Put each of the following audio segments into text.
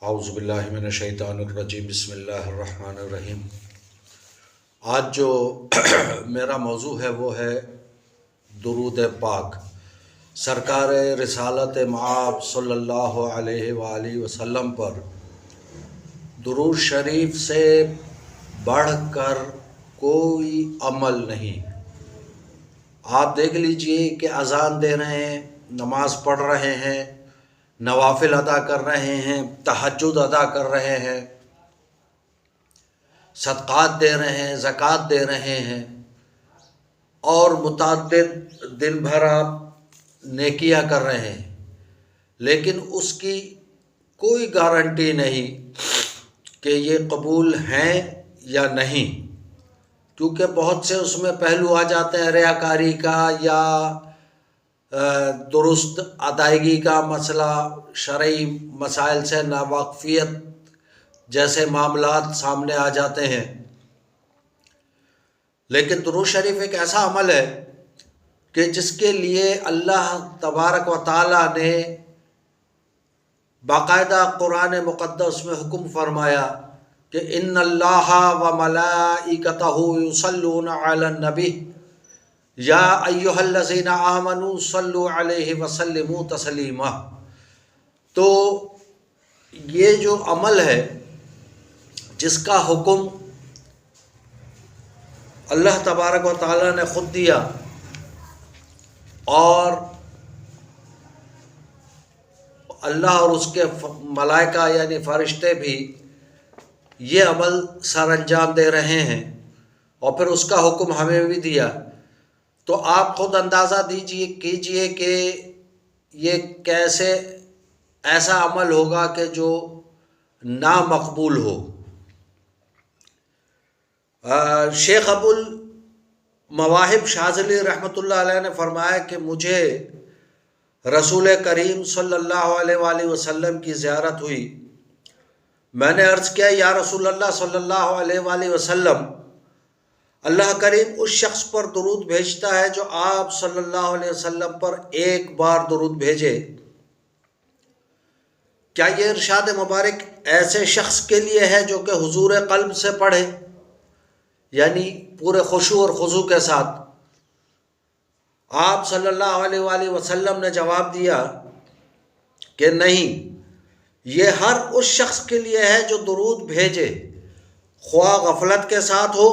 اعوذ باللہ من الشیطان الرجیم بسم اللہ الرحمن الرحیم۔ آج جو میرا موضوع ہے وہ ہے درود پاک سرکار رسالت مآب صلی اللہ علیہ وآلہ وسلم پر درود شریف سے بڑھ کر کوئی عمل نہیں۔ آپ دیکھ لیجئے کہ اذان دے رہے ہیں، نماز پڑھ رہے ہیں، نوافل ادا کر رہے ہیں، تہجد ادا کر رہے ہیں، صدقات دے رہے ہیں، زکوٰۃ دے رہے ہیں، اور متعدد دن بھر آپ نیکیاں کر رہے ہیں، لیکن اس کی کوئی گارنٹی نہیں کہ یہ قبول ہیں یا نہیں، کیونکہ بہت سے اس میں پہلو آ جاتے ہیں ریاکاری کا یا درست ادائیگی کا مسئلہ، شرعی مسائل سے ناواقفیت جیسے معاملات سامنے آ جاتے ہیں۔ لیکن درود شریف ایک ایسا عمل ہے کہ جس کے لیے اللہ تبارک و تعالیٰ نے باقاعدہ قرآن مقدس میں حکم فرمایا کہ ان اللہ و ملائکتہ یصلون علی النبی یا ایھا الذین آمنوا صلوا علیہ وسلموا تسلیما۔ تو یہ جو عمل ہے جس کا حکم اللہ تبارک و تعالیٰ نے خود دیا اور اللہ اور اس کے ملائکہ یعنی فرشتے بھی یہ عمل سر انجام دے رہے ہیں، اور پھر اس کا حکم ہمیں بھی دیا، تو آپ خود اندازہ کیجئے کہ یہ کیسے ایسا عمل ہوگا کہ جو نامقبول ہو۔ شیخ ابو المواہب شاذلی رحمۃ اللہ علیہ نے فرمایا کہ مجھے رسول کریم صلی اللہ علیہ وآلہ وسلم کی زیارت ہوئی۔ میں نے عرض کیا یا رسول اللہ صلی اللہ علیہ وآلہ وسلم، اللہ کریم اس شخص پر درود بھیجتا ہے جو آپ صلی اللہ علیہ وسلم پر ایک بار درود بھیجے، کیا یہ ارشاد مبارک ایسے شخص کے لیے ہے جو کہ حضور قلب سے پڑھے، یعنی پورے خشوع اور خضوع کے ساتھ؟ آپ صلی اللہ علیہ وآلہ وسلم نے جواب دیا کہ نہیں، یہ ہر اس شخص کے لیے ہے جو درود بھیجے، خواہ غفلت کے ساتھ ہو۔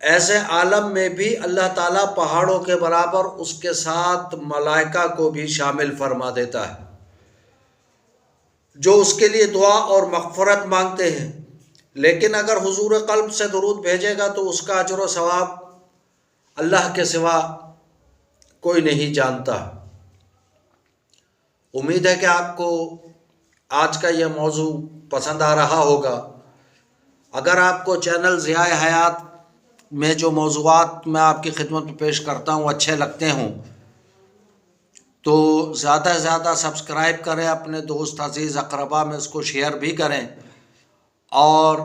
ایسے عالم میں بھی اللہ تعالیٰ پہاڑوں کے برابر اس کے ساتھ ملائکہ کو بھی شامل فرما دیتا ہے جو اس کے لیے دعا اور مغفرت مانگتے ہیں، لیکن اگر حضور قلب سے درود بھیجے گا تو اس کا اجر و ثواب اللہ کے سوا کوئی نہیں جانتا۔ امید ہے کہ آپ کو آج کا یہ موضوع پسند آ رہا ہوگا۔ اگر آپ کو چینل ضیاء حیات میں جو موضوعات میں آپ کی خدمت میں پیش کرتا ہوں اچھے لگتے ہوں تو زیادہ سے زیادہ سبسکرائب کریں، اپنے دوست عزیز اقربا میں اس کو شیئر بھی کریں، اور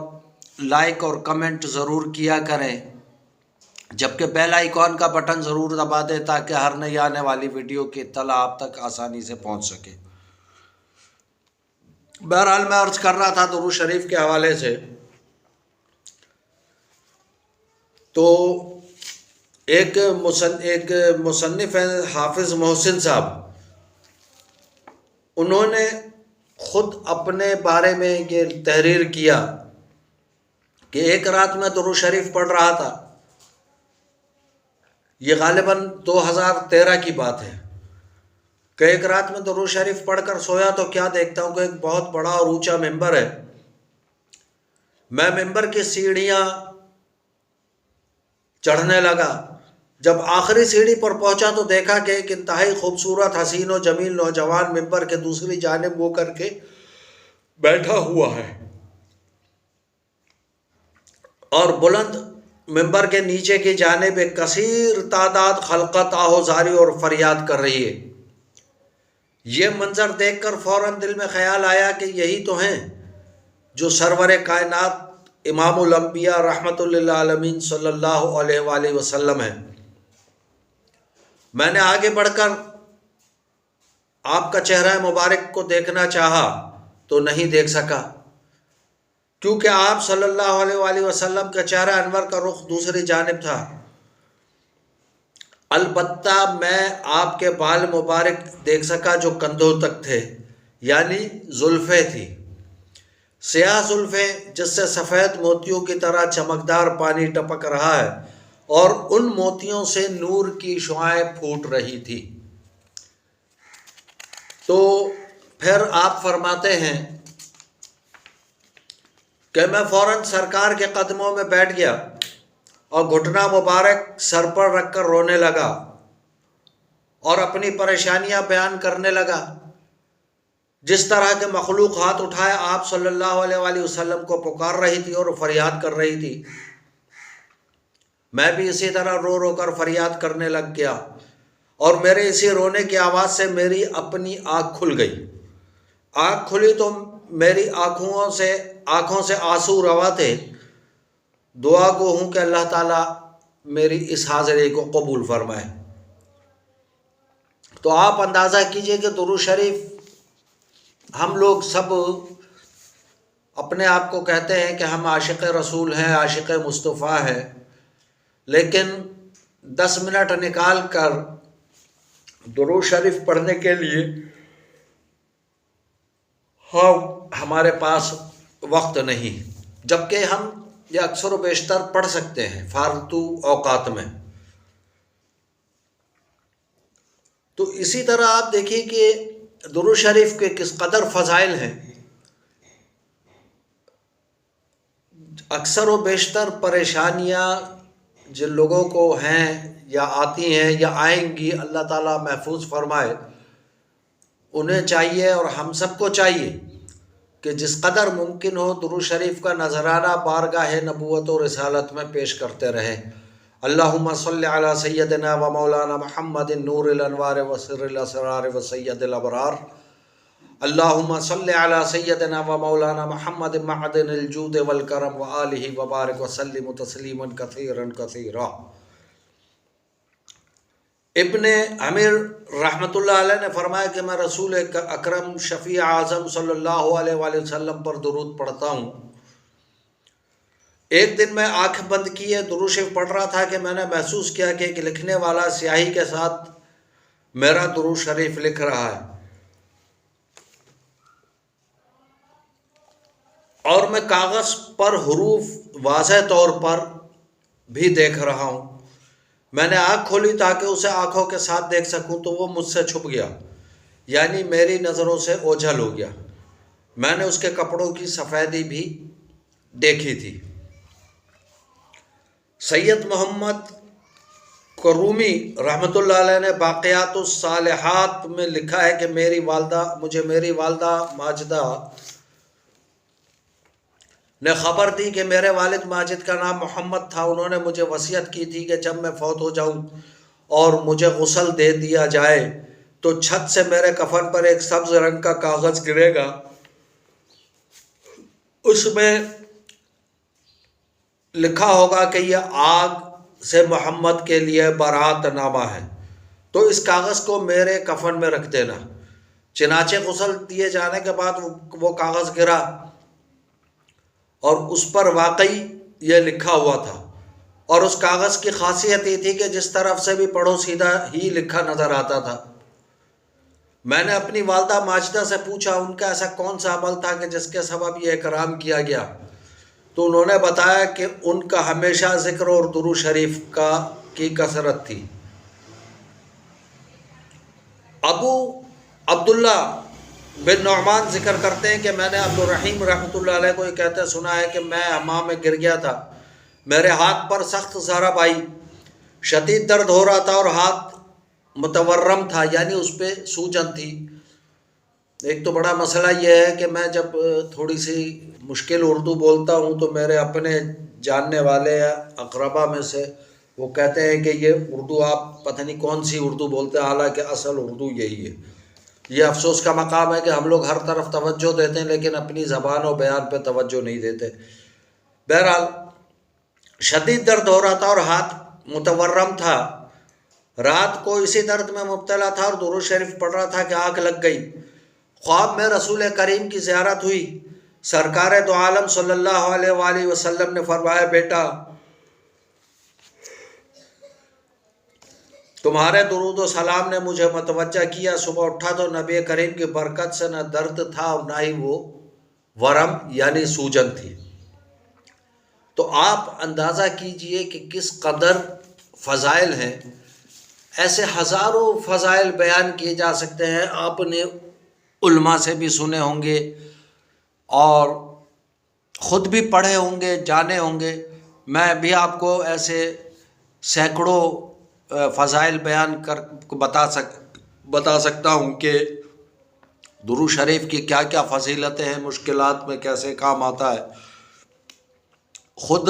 لائک اور کمنٹ ضرور کیا کریں، جبکہ بیل آئیکن کا بٹن ضرور دبا دیں تاکہ ہر نئی آنے والی ویڈیو کی اطلاع آپ تک آسانی سے پہنچ سکے۔ بہرحال میں عرض کر رہا تھا درود شریف کے حوالے سے، تو ایک مصنف ہیں حافظ محسن صاحب، انہوں نے خود اپنے بارے میں یہ تحریر کیا کہ ایک رات میں درود شریف پڑھ رہا تھا، یہ غالباً 2013 کی بات ہے، کہ ایک رات میں درود شریف پڑھ کر سویا تو کیا دیکھتا ہوں کہ ایک بہت بڑا اور اونچا ممبر ہے۔ میں ممبر کی سیڑھیاں چڑھنے لگا، جب آخری سیڑھی پر پہنچا تو دیکھا کہ ایک انتہائی خوبصورت حسین و جمیل نوجوان ممبر کے دوسری جانب منہ کر کے بیٹھا ہوا ہے، اور بلند ممبر کے نیچے کی جانب ایک کثیر تعداد خلقت آہوزاری اور فریاد کر رہی ہے۔ یہ منظر دیکھ کر فوراً دل میں خیال آیا کہ یہی تو ہیں جو سرور کائنات امام الانبیاء رحمت للعالمین صلی اللہ علیہ وآلہ وسلم ہیں۔ میں نے آگے بڑھ کر آپ کا چہرہ مبارک کو دیکھنا چاہا تو نہیں دیکھ سکا، کیونکہ آپ صلی اللہ علیہ وآلہ وسلم کا چہرہ انور کا رخ دوسری جانب تھا۔ البتہ میں آپ کے بال مبارک دیکھ سکا جو کندھوں تک تھے، یعنی زلفیں تھی، سیاہ زلفیں جس سے سفید موتیوں کی طرح چمکدار پانی ٹپک رہا ہے، اور ان موتیوں سے نور کی شعاعیں پھوٹ رہی تھی۔ تو پھر آپ فرماتے ہیں کہ میں فوراً سرکار کے قدموں میں بیٹھ گیا اور گھٹنا مبارک سر پر رکھ کر رونے لگا اور اپنی پریشانیاں بیان کرنے لگا۔ جس طرح کے مخلوق ہاتھ اٹھائے آپ صلی اللہ علیہ وآلہ وسلم کو پکار رہی تھی اور فریاد کر رہی تھی، میں بھی اسی طرح رو رو کر فریاد کرنے لگ گیا، اور میرے اسی رونے کی آواز سے میری اپنی آنکھ کھل گئی۔ آنکھ کھلی تو میری آنکھوں سے آنسو روا تھے۔ دعا گو ہوں کہ اللہ تعالیٰ میری اس حاضری کو قبول فرمائے۔ تو آپ اندازہ کیجئے کہ درود شریف ہم لوگ سب اپنے آپ کو کہتے ہیں کہ ہم عاشق رسول ہیں، عاشق مصطفیٰ ہیں، لیکن 10 منٹ نکال کر درود شریف پڑھنے کے لیے ہمارے پاس وقت نہیں، جبکہ ہم یہ اکثر و بیشتر پڑھ سکتے ہیں فالتو اوقات میں۔ تو اسی طرح آپ دیکھیے کہ درود شریف کے کس قدر فضائل ہیں۔ اکثر و بیشتر پریشانیاں جن لوگوں کو ہیں یا آتی ہیں یا آئیں گی، اللہ تعالیٰ محفوظ فرمائے، انہیں چاہیے اور ہم سب کو چاہیے کہ جس قدر ممکن ہو درود شریف کا نذرانہ بارگاہ نبوت و رسالت میں پیش کرتے رہیں۔ اللہم صلی علی سیدنا و مولانا محمد نور الانوار و سر الاسرار و سید الابرار۔ اللہم صلی علی سیدنا و مولانا محمد معدن الجود والکرم و آلہ وبارک وسلم تسلیما کثیرا کثیرا۔ ابن امیر رحمۃ اللہ علیہ نے فرمایا کہ میں رسول اکرم شفیع اعظم صلی اللہ علیہ وآلہ وسلم پر درود پڑھتا ہوں۔ ایک دن میں آنکھ بند کیے درود شریف پڑھ رہا تھا کہ میں نے محسوس کیا کہ ایک لکھنے والا سیاہی کے ساتھ میرا درود شریف لکھ رہا ہے، اور میں کاغذ پر حروف واضح طور پر بھی دیکھ رہا ہوں۔ میں نے آنکھ کھولی تاکہ اسے آنکھوں کے ساتھ دیکھ سکوں تو وہ مجھ سے چھپ گیا، یعنی میری نظروں سے اوجھل ہو گیا۔ میں نے اس کے کپڑوں کی سفیدی بھی دیکھی تھی۔ سید محمد کرومی رحمۃ اللہ علیہ نے باقیات الصالحات میں لکھا ہے کہ مجھے میری والدہ ماجدہ نے خبر دی کہ میرے والد ماجد کا نام محمد تھا۔ انہوں نے مجھے وصیت کی تھی کہ جب میں فوت ہو جاؤں اور مجھے غسل دے دیا جائے تو چھت سے میرے کفن پر ایک سبز رنگ کا کاغذ گرے گا، اس میں لکھا ہوگا کہ یہ آگ سے محمد کے لیے برات نامہ ہے، تو اس کاغذ کو میرے کفن میں رکھ دینا۔ چنانچہ غسل دیے جانے کے بعد وہ کاغذ گرا اور اس پر واقعی یہ لکھا ہوا تھا، اور اس کاغذ کی خاصیت یہ تھی کہ جس طرف سے بھی پڑھو سیدھا ہی لکھا نظر آتا تھا۔ میں نے اپنی والدہ ماجدہ سے پوچھا ان کا ایسا کون سا عمل تھا کہ جس کے سبب یہ اکرام کیا گیا، تو انہوں نے بتایا کہ ان کا ہمیشہ ذکر اور درود شریف کی کثرت تھی۔ ابو عبداللہ بن نعمان ذکر کرتے ہیں کہ میں نے عبد الرحیم رحمۃ اللہ علیہ کو یہ کہتے سنا ہے کہ میں حمام میں گر گیا تھا، میرے ہاتھ پر سخت ضرب آئی، شدید درد ہو رہا تھا اور ہاتھ متورم تھا، یعنی اس پہ سوجن تھی۔ ایک تو بڑا مسئلہ یہ ہے کہ میں جب تھوڑی سی مشکل اردو بولتا ہوں تو میرے اپنے جاننے والے یا اقربا میں سے وہ کہتے ہیں کہ یہ اردو آپ پتہ نہیں کون سی اردو بولتے ہیں، حالانکہ اصل اردو یہی ہے۔ یہ افسوس کا مقام ہے کہ ہم لوگ ہر طرف توجہ دیتے ہیں لیکن اپنی زبان و بیان پہ توجہ نہیں دیتے۔ بہرحال شدید درد ہو رہا تھا اور ہاتھ متورم تھا، رات کو اسی درد میں مبتلا تھا اور درود شریف پڑھ رہا تھا کہ آنکھ لگ گئی۔ خواب میں رسول کریم کی زیارت ہوئی، سرکار دو عالم صلی اللہ علیہ وآلہ وسلم نے فرمایا بیٹا تمہارے درود و سلام نے مجھے متوجہ کیا، صبح اٹھا تو نبی کریم کی برکت سے نہ درد تھا اور نہ ہی وہ ورم یعنی سوجن تھی۔ تو آپ اندازہ کیجئے کہ کس قدر فضائل ہیں، ایسے ہزاروں فضائل بیان کیے جا سکتے ہیں، آپ نے علماء سے بھی سنے ہوں گے اور خود بھی پڑھے ہوں گے، جانے ہوں گے۔ میں بھی آپ کو ایسے سینکڑوں فضائل بیان کر بتا سکتا ہوں کہ درود شریف کی کیا کیا فضیلتیں ہیں، مشکلات میں کیسے کام آتا ہے۔ خود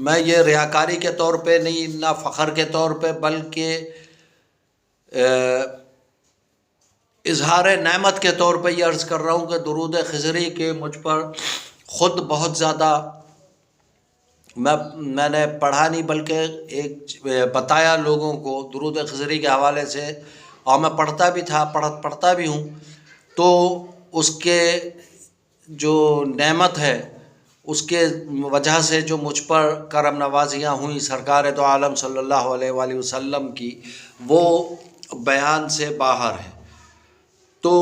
میں یہ ریاکاری کے طور پہ نہیں، نہ فخر کے طور پہ، بلکہ اظہار نعمت کے طور پہ یہ عرض کر رہا ہوں کہ درود خضری کے مجھ پر خود بہت زیادہ میں نے پڑھا نہیں بلکہ ایک بتایا لوگوں کو درود خضری کے حوالے سے، اور میں پڑھتا بھی تھا، پڑھتا بھی ہوں۔ تو اس کے جو نعمت ہے، اس کے وجہ سے جو مجھ پر کرم نوازیاں ہوئیں سرکار دو عالم صلی اللہ علیہ وآلہ وسلم کی، وہ بیان سے باہر ہے۔ تو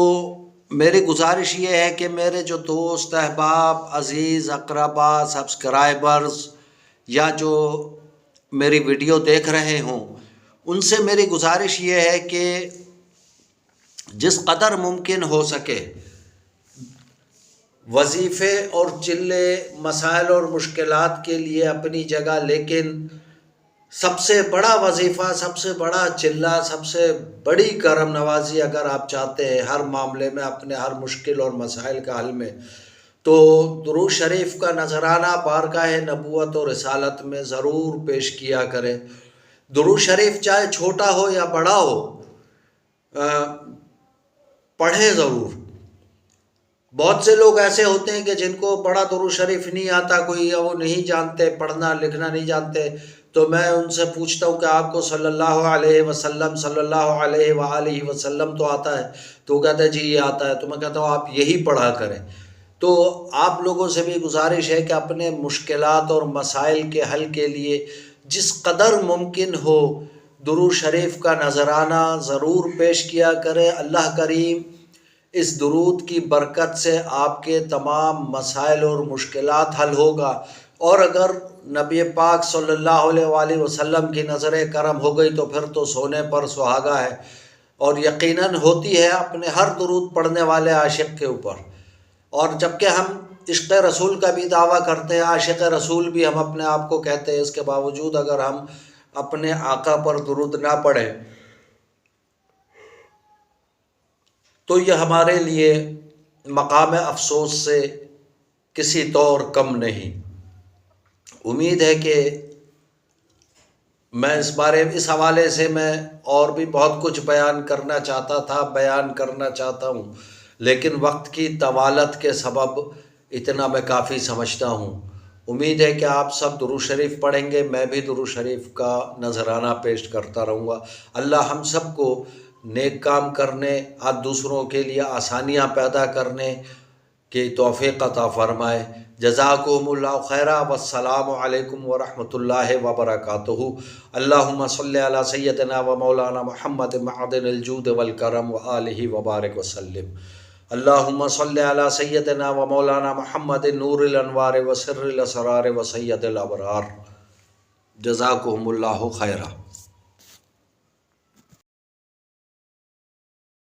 میری گزارش یہ ہے کہ میرے جو دوست احباب، عزیز اقربا، سبسکرائبرز یا جو میری ویڈیو دیکھ رہے ہوں، ان سے میری گزارش یہ ہے کہ جس قدر ممکن ہو سکے وظیفے اور چلے مسائل اور مشکلات کے لیے اپنی جگہ، لیکن سب سے بڑا وظیفہ، سب سے بڑا چلہ، سب سے بڑی کرم نوازی اگر آپ چاہتے ہیں ہر معاملے میں، اپنے ہر مشکل اور مسائل کا حل میں، تو درود شریف کا نذرانہ بارگاہ نبوت اور رسالت میں ضرور پیش کیا کریں۔ درود شریف چاہے چھوٹا ہو یا بڑا ہو، پڑھیں ضرور۔ بہت سے لوگ ایسے ہوتے ہیں کہ جن کو بڑا درود شریف نہیں آتا، کوئی وہ نہیں جانتے، پڑھنا لکھنا نہیں جانتے، تو میں ان سے پوچھتا ہوں کہ آپ کو صلی اللہ علیہ وسلم، صلی اللہ علیہ وآلہ وسلم تو آتا ہے؟ تو وہ کہتے ہیں جی یہ آتا ہے۔ تو میں کہتا ہوں آپ یہی پڑھا کریں۔ تو آپ لوگوں سے بھی گزارش ہے کہ اپنے مشکلات اور مسائل کے حل کے لیے جس قدر ممکن ہو درود شریف کا نذرانہ ضرور پیش کیا کریں۔ اللہ کریم اس درود کی برکت سے آپ کے تمام مسائل اور مشکلات حل ہوگا، اور اگر نبی پاک صلی اللہ علیہ وآلہ وسلم کی نظر کرم ہو گئی تو پھر تو سونے پر سہاگا ہے، اور یقیناً ہوتی ہے اپنے ہر درود پڑھنے والے عاشق کے اوپر۔ اور جبکہ ہم عشق رسول کا بھی دعویٰ کرتے ہیں، عاشق رسول بھی ہم اپنے آپ کو کہتے ہیں، اس کے باوجود اگر ہم اپنے آقا پر درود نہ پڑھیں تو یہ ہمارے لیے مقام افسوس سے کسی طور کم نہیں۔ امید ہے کہ میں اس حوالے سے میں اور بھی بہت کچھ بیان کرنا چاہتا تھا، بیان کرنا چاہتا ہوں، لیکن وقت کی طوالت کے سبب اتنا میں کافی سمجھتا ہوں۔ امید ہے کہ آپ سب درود شریف پڑھیں گے، میں بھی درود شریف کا نذرانہ پیش کرتا رہوں گا۔ اللہ ہم سب کو نیک کام کرنے اور دوسروں کے لیے آسانیاں پیدا کرنے کی توفیق عطا فرمائے۔ جزاکم اللہ خیرا، والسلام علیکم ورحمۃ اللہ وبرکاتہ۔ اللہم صلی علی سیدنا و مولانا محمد معدن الجود والکرم وآلہ وبارک وسلم۔ اللہم صلی علی سیدنا و مولانا محمد نور الانوار و سر الاسرار و سید الابرار۔ جزاکم اللہ خیرا۔